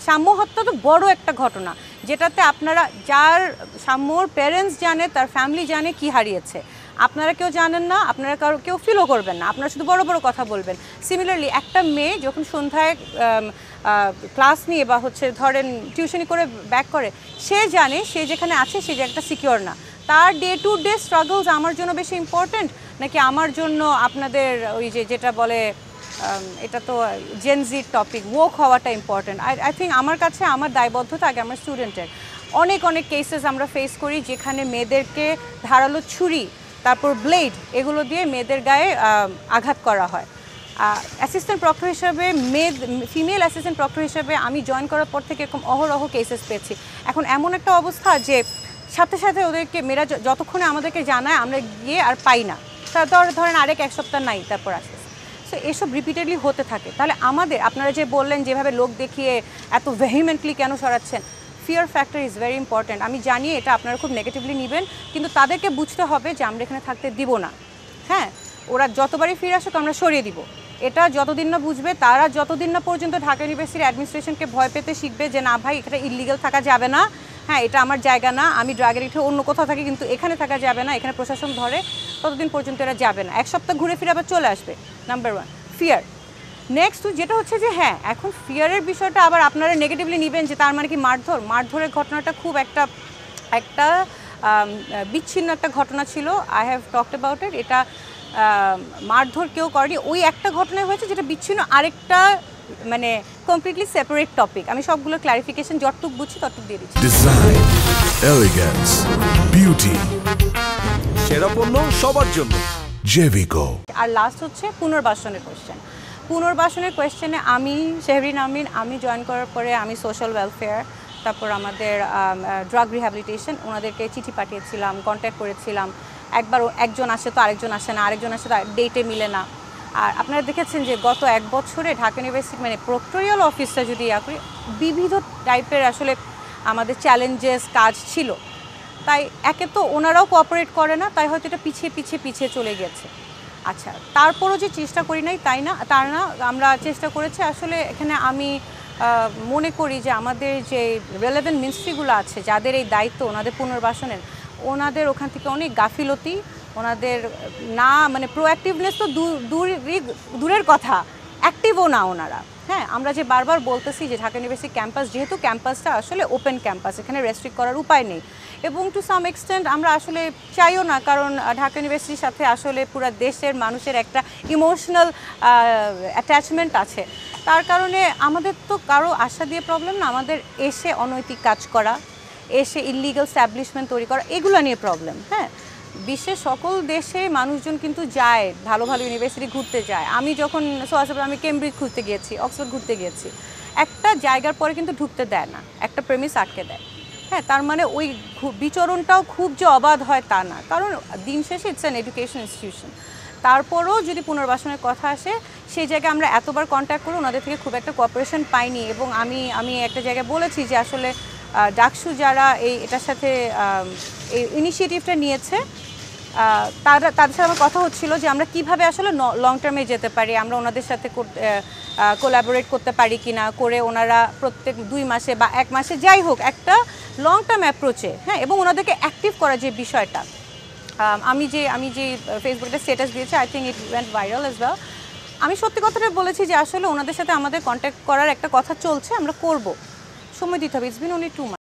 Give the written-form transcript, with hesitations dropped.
সাম্য হত্যা তো বড় একটা ঘটনা, যেটাতে আপনারা যার সাম্যর প্যারেন্টস জানে, তার ফ্যামিলি জানে কি হারিয়েছে, আপনারা কেউ জানেন না, আপনারা কেউ ফিলও করবেন না, আপনারা শুধু বড় বড় কথা বলবেন। সিমিলারলি একটা মেয়ে যখন সন্ধ্যায় ক্লাস নিয়ে বা ধরেন টিউশনি করে ব্যাক করে, সে জানে সে যেখানে আছে সে জায়গাটা সিকিওর না। তার ডে টু ডে স্ট্রাগলস আমার জন্য বেশি ইম্পর্ট্যান্ট নাকি আমার জন্য আপনাদের ওই যেটা বলে, এটা তো জেনজির টপিক, ওয়াক হওয়াটা ইম্পর্ট্যান্ট। আই থিঙ্ক আমার কাছে আমার দায়বদ্ধতা আগে আমার স্টুডেন্টের। অনেক কেসেস আমরা ফেস করি যেখানে মেয়েদেরকে ধারালো ছুরি, তারপর ব্লেড, এগুলো দিয়ে মেয়েদের গায়ে আঘাত করা হয়। অ্যাসিস্ট্যান্ট প্রক্টর হিসাবে ফিমেল অ্যাসিস্ট্যান্ট প্রক্টর হিসাবে আমি জয়েন করার পর থেকে এরকম অহরহ কেসেস পেয়েছি। এখন এমন একটা অবস্থা যে সাথে সাথে ওদেরকে মেয়েরা যতক্ষণে আমাদেরকে জানায় আমরা গিয়ে আর পাই না, ধরেন আরেক এক সপ্তাহ নাই, তারপর আসতে। সো এসব রিপিটেডলি হতে থাকে। তাহলে আপনারা যে বললেন যেভাবে লোক দেখিয়ে এত ভেহিমেন্টলি কেন সরাচ্ছেন, fear factor is very important. আমি জানি এটা আপনারা খুব নেগেটিভলি নেবেন, কিন্তু তাদেরকে বুঝতে হবে যে আমরা এখানে থাকতে দিব না। হ্যাঁ, ওরা যতবারই ফিরে আসুক আমরা সরিয়ে দিব। এটা যতদিন না বুঝবে, তারা যতদিন না পর্যন্ত ঢাকা ইউনিভার্সিটির অ্যাডমিনিস্ট্রেশনকে ভয় পেতে শিখবে যে না ভাই এখানে ইলিগাল থাকা যাবে না, হ্যাঁ এটা আমার জায়গা না, আমি ড্রাগের এখানে অন্য কোথাও থাকি কিন্তু এখানে থাকা যাবে না, এখানে প্রশাসন ধরে, ততদিন পর্যন্ত এরা যাবে না। এক সপ্তাহ ঘুরে ফিরে আবার চলে আসবে। Number 1 fear. নেক্সট যেটা হচ্ছে যে হ্যাঁ, এখন ফিয়ারের বিষয়টা আবার আপনারা নেগেটিভলি নেবেন যে তার মানে কি মারধরের ঘটনাটা খুব একটা বিচ্ছিন্ন একটা ঘটনা ছিল। I have talked about it. এটা মারধর কেউ করেনি, ওই একটা ঘটনায় হয়েছে যেটা বিচ্ছিন্ন, আরেকটা মানে কমপ্লিটলি সেপারেট টপিক। আমি সবগুলো ক্লারিফিকেশন যতটুক বুঝছি ততটুক দিয়ে দিচ্ছি। ডিজাইন, এলিগেন্স, বিউটি, সেরা পণ্য সবার জন্য জেভিকো। আর লাস্ট হচ্ছে পুনর্বাসনের কোয়েশ্চেন। পুনর্বাসনের কোয়েশ্চেনে আমি শেহরিন আমিন, আমি জয়েন করার পরে আমি সোশ্যাল ওয়েলফেয়ার, তারপর আমাদের ড্রাগ রিহ্যাবিলিটেশন, ওনাদেরকে চিঠি পাঠিয়েছিলাম, কন্ট্যাক্ট করেছিলাম। একবার একজন আসে তো আরেকজন আসে না, আরেকজন আসে তো ডেটে মিলে না। আর আপনারা দেখেছেন যে গত 1 বছরে ঢাকা ইউনিভার্সিটি মানে প্রক্টোরিয়াল অফিসটা যদি করি, বিবিধ টাইপের আসলে আমাদের চ্যালেঞ্জেস কাজ ছিল। তাই একে তো ওনারাও কোঅপারেট করে না, তাই হয়তো এটা পিছিয়ে চলে গেছে। আচ্ছা, তারপরও যে চেষ্টা করি নাই তার না, আমরা চেষ্টা করেছি। আসলে এখানে আমি মনে করি যে আমাদের যে রেলেভেন্ট মিনিস্ট্রিগুলো আছে, যাদের এই দায়িত্ব ওনাদের পুনর্বাসনের, ওনাদের ওখান থেকে অনেক গাফিলতি, ওনাদের না মানে প্রোঅ্যাক্টিভনেস তো দূরের কথা, অ্যাক্টিভও না ওনারা। হ্যাঁ, আমরা যে বারবার বলতেছি যে ঢাকা ইউনিভার্সিটি ক্যাম্পাস, যেহেতু ক্যাম্পাসটা আসলে ওপেন ক্যাম্পাস, এখানে রেস্ট্রিক্ট করার উপায় নেই, এবং টু সাম এক্সটেন্ট আমরা আসলে চাইও না, কারণ ঢাকা ইউনিভার্সিটির সাথে আসলে পুরো দেশের মানুষের একটা ইমোশনাল অ্যাটাচমেন্ট আছে। তার কারণে আমাদের তো কারো আশা দিয়ে প্রবলেম না, আমাদের এসে অনৈতিক কাজ করা, এসে ইললিগাল স্ট্যাবলিশমেন্ট তৈরি করা, এগুলো নিয়ে প্রবলেম। হ্যাঁ, বিশ্বের সকল দেশে মানুষজন কিন্তু যায়, ভালো ভালো ইউনিভার্সিটি ঘুরতে যায়। আমি যখন আমি কেমব্রিজ ঘুরতে গিয়েছি, অক্সফোর্ড ঘুরতে গিয়েছি, একটা জায়গার পরে কিন্তু ঢুকতে দেয় না, একটা প্রেমিস আটকে দেয়। হ্যাঁ, তার মানে ওই বিচরণটাও খুব যে অবাধ হয় তা না, কারণ দিন শেষে ইটস অ্যান এডুকেশন ইনস্টিটিউশন। তারপরও যদি পুনর্বাসনের কথা আসে, সেই জায়গায় আমরা এতবার কন্ট্যাক্ট করে ওনাদের থেকে খুব একটা কোঅপারেশন পাইনি। এবং আমি একটা জায়গায় বলেছি যে আসলে ডাকসু যারা এটার সাথে এই ইনিশিয়েটিভটা নিয়েছে, তাদের সাথে আমার কথা হচ্ছিল যে আমরা কিভাবে আসলে লং টার্মে যেতে পারি, আমরা ওনাদের সাথে কোলাবোরেট করতে পারি কি না, করে ওনারা প্রত্যেক 2 মাসে বা 1 মাসে যাই হোক একটা লং টার্ম অ্যাপ্রোচে, হ্যাঁ, এবং ওনাদেরকে অ্যাক্টিভ করা যে বিষয়টা। আমি যে ফেসবুকে স্ট্যাটাস দিয়েছি, I think it went viral as well. আমি সত্যি কথাটা বলেছি যে আসলে ওনাদের সাথে আমাদের কন্ট্যাক্ট করার একটা কথা চলছে, আমরা করব, সময় দিতে হবে। It's been only 2 mass.